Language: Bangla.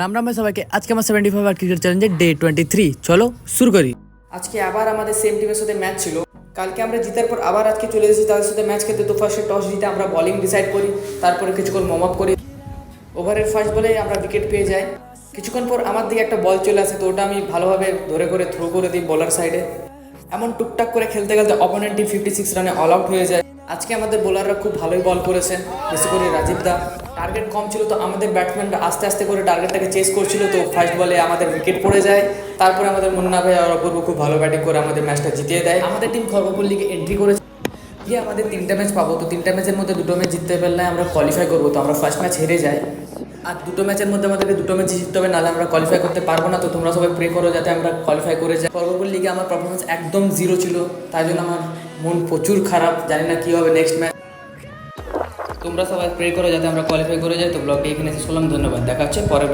রাম রাম ভাই সবাইকে। আজকে আমার 75 আর ক্রিকেট চ্যালেঞ্জের ডে 23। চলো শুরু করি। আজকে আবার আমাদের সেম টিমের সাথে ম্যাচ ছিল। কালকে আমরা জিতার পর আবার আজকে চলে এসেছি তাদের সাথে ম্যাচ খেলতে। তো ফার্স্টে টস জিতে আমরা বলিং ডিসাইড করি, তারপরে কিছুক্ষণ ওয়ার্ম আপ করি। ওভারের ফার্স্ট বলে আমরা উইকেট পেয়ে যাই। কিছুক্ষণ পর আমার দিকে একটা বল চলে আসে, তো ওটা আমি ভালোভাবে ধরে করে থ্রো করে দিই বলার সাইডে। এমন টুকটাক করে খেলতে খেলতে অপোনেন্ট টিম 56 রানে অল আউট হয়ে যায়। আজকে আমাদের বোলাররা খুব ভালোই বল করেছে, বিশেষ করে রাজীব দা। টার্গেট কম ছিল, তো আমাদের ব্যাটসম্যানরা আস্তে আস্তে করে টার্গেটটাকে চেস করছিল। তো ফার্স্ট বলে আমাদের উইকেট পড়ে যায়। তারপরে আমাদের মুন্না ভাই আর অপূর্ব খুব ভালো ব্যাটিং করে আমাদের ম্যাচটা জিতিয়ে দেয়। আমাদের টিম খড়গপুর লিগে এন্ট্রি করেছে। গিয়ে আমাদের 3টা ম্যাচ পাবো, তো 3টা ম্যাচের মধ্যে 2টো ম্যাচ জিততে পারলে আমরা কোয়ালিফাই করবো। তো আমরা ফার্স্ট ম্যাচ হেরে যাই, আর 2টো ম্যাচের মধ্যে আমাদেরকে 2টো ম্যাচ জিততে হবে, নাহলে আমরা কোয়ালিফাই করতে পারবো না। তো তোমরা সবাই প্রে করো যাতে আমরা কোয়ালিফাই করে যাই। খড়গপুর লিগে আমার পারফরমেন্স একদম জিরো ছিল, তাই জন্য আমার মন প্রচুর খারাপ। জানি না কী হবে নেক্সট ম্যাচ। তোমরা সবাই প্রে করো যাতে আমরা কোয়ালিফাই করে যাই। তো ব্লগটি এখানে শেষ করলাম। ধন্যবাদ, দেখা হচ্ছে পরের ব্লগ।